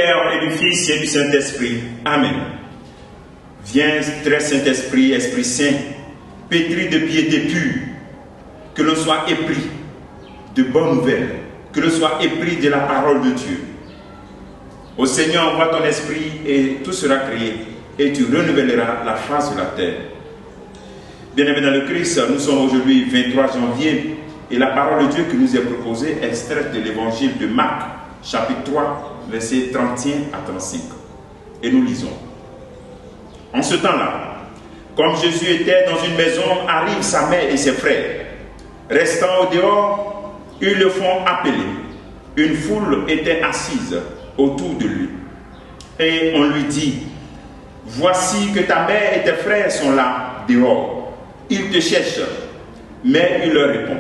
Père et du Fils et du Saint-Esprit. Amen. Viens, très Saint-Esprit, Esprit Saint, pétri de piété pure, que l'on soit épris de bonnes nouvelles, que l'on soit épris de la parole de Dieu. Ô Seigneur, envoie ton esprit et tout sera créé, et tu renouvelleras la face de la terre. Bien-aimés dans le Christ, nous sommes aujourd'hui 23 janvier, et la parole de Dieu qui nous est proposée est extraite de l'évangile de Marc, chapitre 3, versets 31 à 35. Et nous lisons. En ce temps-là, comme Jésus était dans une maison, arrivent sa mère et ses frères. Restant au dehors, ils le font appeler. Une foule était assise autour de lui. Et on lui dit, voici que ta mère et tes frères sont là, dehors. Ils te cherchent. Mais il leur répond,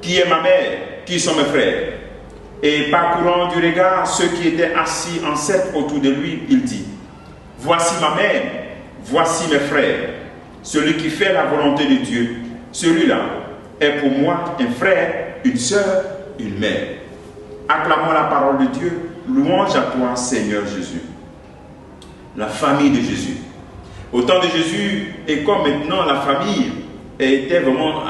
qui est ma mère? Qui sont mes frères? Et parcourant du regard ceux qui étaient assis en cercle autour de lui, il dit, voici ma mère, voici mes frères. Celui qui fait la volonté de Dieu, celui-là est pour moi un frère, une sœur, une mère. Acclamons la parole de Dieu. Louange à toi, Seigneur Jésus. La famille de Jésus. Au temps de Jésus, et comme maintenant la famille était vraiment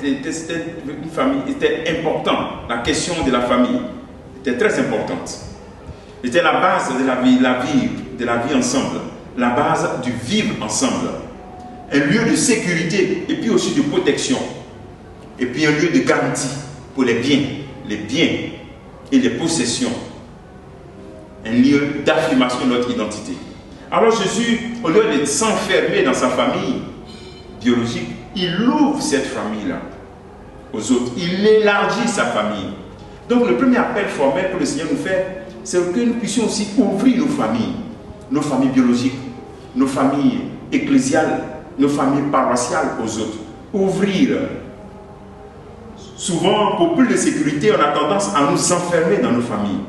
une famille, était important. La question de la famille était très importante. C'était la base de la vie ensemble. La base du vivre ensemble. Un lieu de sécurité et puis aussi de protection. Et puis un lieu de garantie pour les biens et les possessions. Un lieu d'affirmation de notre identité. Alors Jésus, au lieu de s'enfermer dans sa famille biologique, il ouvre cette famille-là aux autres. Il élargit sa famille. Donc le premier appel formel que le Seigneur nous fait, c'est que nous puissions aussi ouvrir nos familles biologiques, nos familles ecclésiales, nos familles paroissiales aux autres. Ouvrir. Souvent, pour plus de sécurité, on a tendance à nous enfermer dans nos familles,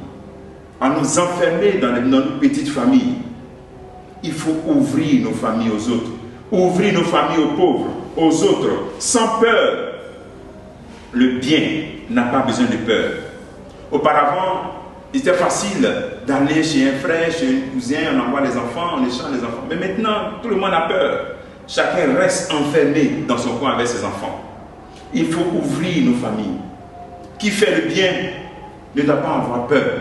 à nous enfermer dans nos petites familles. Il faut ouvrir nos familles aux autres, ouvrir nos familles aux pauvres, aux autres, sans peur. Le bien n'a pas besoin de peur. Auparavant, il était facile d'aller chez un frère, chez un cousin, on envoie les enfants, on échange les enfants. Mais maintenant, tout le monde a peur. Chacun reste enfermé dans son coin avec ses enfants. Il faut ouvrir nos familles. Qui fait le bien ne doit pas avoir peur.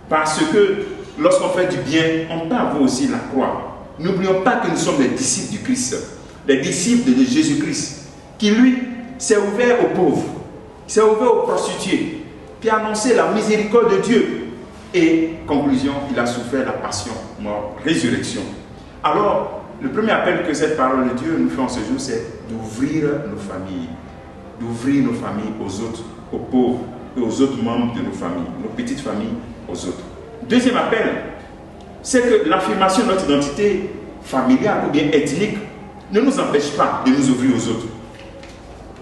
Parce que lorsqu'on fait du bien, on peut avoir aussi la croix. N'oublions pas que nous sommes les disciples du Christ, les disciples de Jésus-Christ, qui lui s'est ouvert aux pauvres, s'est ouvert aux prostituées, puis a annoncé la miséricorde de Dieu. Et conclusion, il a souffert la passion, mort, résurrection. Alors, le premier appel que cette parole de Dieu nous fait en ce jour, c'est d'ouvrir nos familles. D'ouvrir nos familles aux autres, aux pauvres et aux autres membres de nos familles, nos petites familles aux autres. Deuxième appel, c'est que l'affirmation de notre identité familiale ou bien ethnique ne nous empêche pas de nous ouvrir aux autres.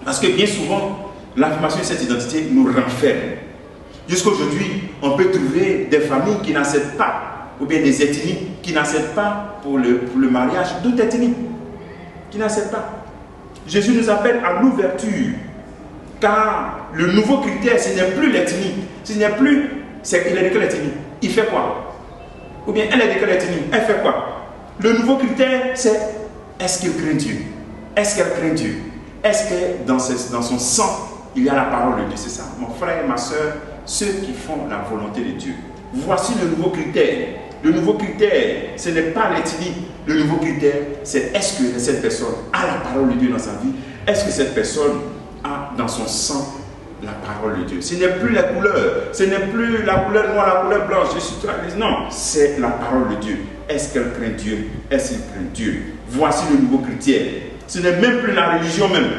Parce que bien souvent, l'affirmation de cette identité nous renferme. Jusqu'aujourd'hui, on peut trouver des familles qui n'acceptent pas, ou bien des ethnies qui n'acceptent pas pour le mariage d'autres ethnies, qui n'acceptent pas. Jésus nous appelle à l'ouverture, car le nouveau critère, ce n'est plus l'ethnie, ce n'est plus, c'est qu'il est de quelle ethnie, il fait quoi? Ou bien elle est de quelle ethnie, elle fait quoi? Le nouveau critère, c'est est-ce qu'il craint Dieu? Est-ce qu'elle craint Dieu? Est-ce que dans son sang, il y a la parole de Dieu? C'est ça, mon frère, ma soeur, ceux qui font la volonté de Dieu. Voici le nouveau critère. Le nouveau critère, ce n'est pas l'ethnie. Le nouveau critère, c'est est-ce que cette personne a la parole de Dieu dans sa vie? Est-ce que cette personne a dans son sang la parole de Dieu? Ce n'est plus la couleur. Ce n'est plus la couleur noire, la couleur blanche. Non, c'est la parole de Dieu. Est-ce qu'elle craint Dieu? Est-ce qu'il craint Dieu? Voici le nouveau critère. Ce n'est même plus la religion même.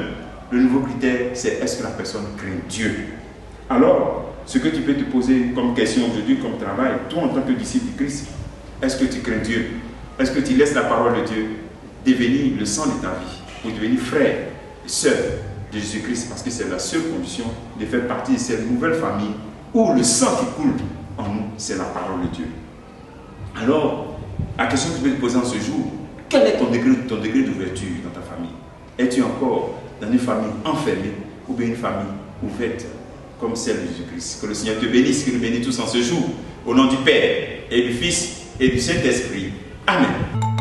Le nouveau critère, c'est est-ce que la personne craint Dieu? Alors, ce que tu peux te poser comme question aujourd'hui, comme travail, toi en tant que disciple du Christ, est-ce que tu crains Dieu? Est-ce que tu laisses la parole de Dieu devenir le sang de ta vie pour devenir frère et sœur de Jésus-Christ? Parce que c'est la seule condition de faire partie de cette nouvelle famille où le sang qui coule en nous, c'est la parole de Dieu. Alors, la question que tu peux te poser en ce jour, quel est ton degré d'ouverture dans ta famille? Es-tu encore dans une famille enfermée ou bien une famille ouverte comme celle de Jésus-Christ? Que le Seigneur te bénisse, qu'il nous bénisse tous en ce jour. Au nom du Père et du Fils et du Saint-Esprit. Amen.